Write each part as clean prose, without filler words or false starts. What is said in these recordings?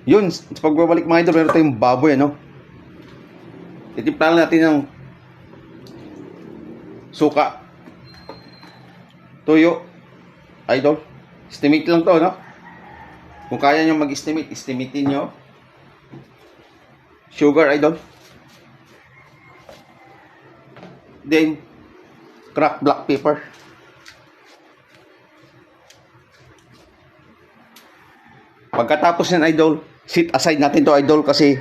Yun, sa pagbabalik mga idol, meron tayong baboy, ano? Titimpla natin ng suka, tuyo, idol. Estimate lang to, no? Kung kaya nyo mag-estimate, estimatein nyo. Sugar, idol. Then, cracked black pepper. Pagkatapos yan, idol, sit aside natin to, idol, kasi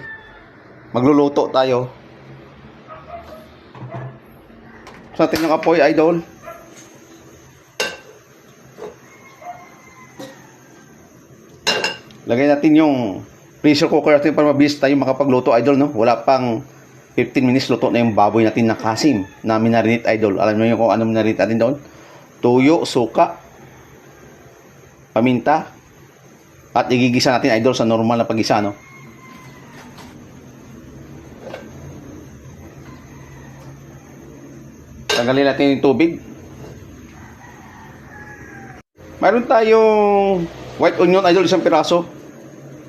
magluluto tayo. Sa atin yung apoy, idol. Lagay natin yung pressure cooker natin para mabilis tayo makapagluto, idol, no? Wala pang 15 minutes luto na yung baboy natin na kasim na minarinate, idol. Alam niyo kung ano minarinate natin doon? Tuyo, suka, paminta, at igigisa natin, idol, sa normal na pag-isa, no? Tanggalin natin yung tubig. Mayroon tayong white onion, idol, isang piraso.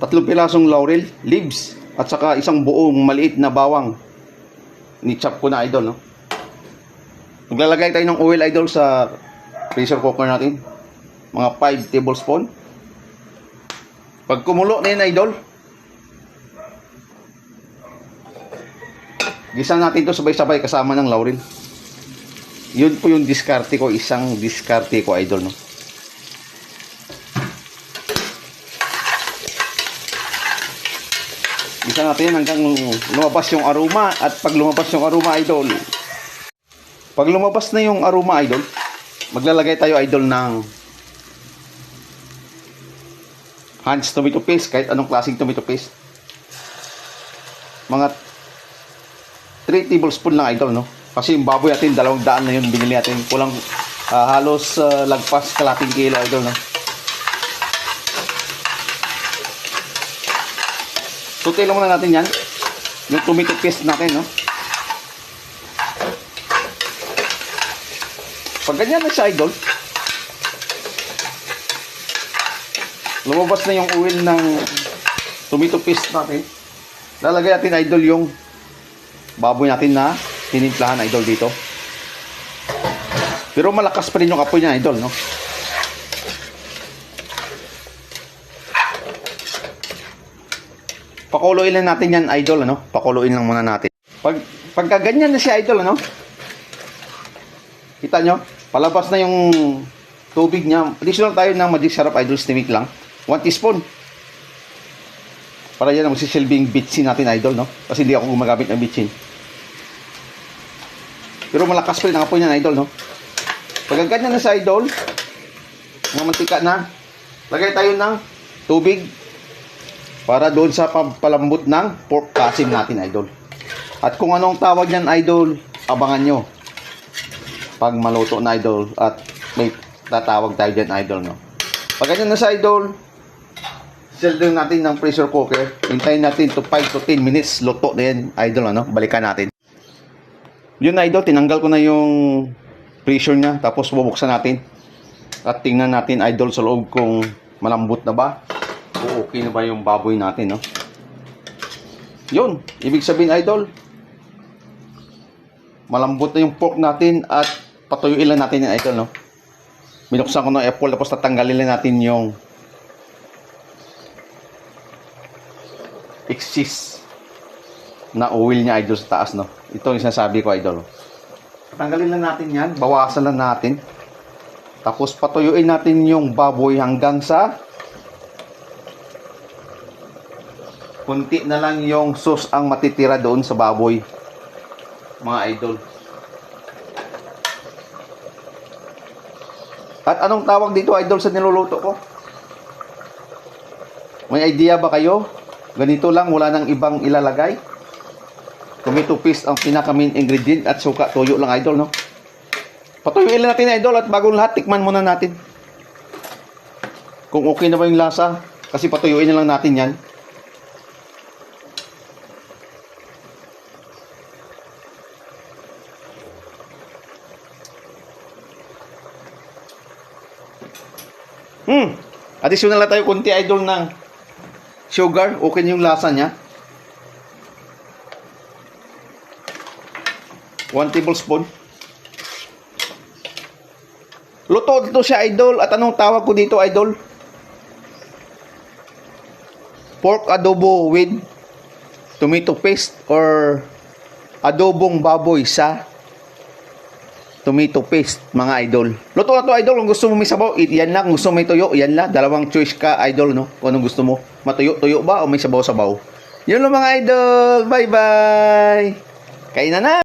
3 pirasong laurel leaves. At saka isang buong maliit na bawang. Ni-chop ko na, idol, no? Maglalagay tayo ng oil, idol, sa pressure cooker natin. Mga 5 tablespoon. Pag kumulo na yun, idol, gisa natin ito sabay-sabay kasama ng laurel. Yun po yung diskarte ko, isang diskarte ko, idol, no? Gisa natin hanggang lumabas yung aroma. At pag lumabas yung aroma, idol, pag lumabas na yung aroma, idol, maglalagay tayo, idol, ng Heinz tomato paste, kahit anong klaseng tomato paste. Mga 3 tablespoon lang, idol, no? Kasi yung baboy natin, 200 na yun binili natin. Kulang halos lagpas kalating kilo, idol, no? Tutin lang muna natin yan. Yung tomato paste natin, no? Pag ganyan na siya, idol, lumabas na yung oil ng tomato paste natin. Lalagay natin, idol, yung baboy natin na tinimplahan, idol, dito. Pero malakas pa rin yung apoy niya, idol, no? Pakuluin lang natin yan, idol, ano? Pakuluin lang muna natin. Pagka ganyan na siya, idol, ano? Kita nyo? Palabas na yung tubig niya. Additional tayo ng magic syrup, idol, estimate lang. 1 teaspoon. Para yan ang magsisilbing bitchin natin, idol, no? Kasi hindi ako gumagamit ng bitchin. Pero malakas pa rin ang apoy niyan, idol, no? Pag ganyan na sa idol, mga mantika na, lagay tayo ng tubig para doon sa palambot ng pork kasim natin, idol. At kung anong tawag niyan, idol, abangan nyo pag maluto na, idol, at may tatawag tayo dyan, idol, no? Pag ganyan na sa idol, silden natin ng pressure cooker. Hintayin natin to 5 to 10 minutes. Luto na yan, idol, ano? Balikan natin. Yun, idol, tinanggal ko na yung pressure niya. Tapos bubuksan natin. At tingnan natin, idol, sa loob kung malambot na ba. O okay na ba yung baboy natin, no? Yun, ibig sabihin, idol, malambot na yung pork natin. At patuyuin lang natin yung, idol, no? Binuksan ko ng apple. Tapos tatanggalin lang natin yung excess na oil niya, idol, sa taas, no? Ito yung sinasabi ko, idol. Tanggalin lang natin yan, bawasan lang natin. Tapos patuyuin natin yung baboy hanggang sa kunti na lang yung sauce ang matitira doon sa baboy, mga idol. At anong tawag dito, idol, sa niluluto ko? May idea ba kayo? Ganito lang, wala nang ibang ilalagay. Tomato paste ang pinaka main ingredient at suka, tuyo lang, idol, no? Patuyuin lang natin, idol, at bago lahat, tikman muna natin kung okay na ba yung lasa. Kasi patuyuin na lang natin yan. Additional na tayo kunti, idol, ng sugar. Okay na yung lasa niya. 1 tablespoon. Luto dito siya, idol. At anong tawag ko dito, idol? Pork adobo with tomato paste or adobong baboy sa tomato paste, mga idol. Luto na to, idol. Kung gusto mo may sabaw, yan lang. Kung gusto mo may tuyo, yan lang. Dalawang choice ka, idol, no? Kung anong gusto mo. Matuyo-tuyo ba o may sabaw-sabaw? Yun lang, mga idol. Bye-bye. Kainan na.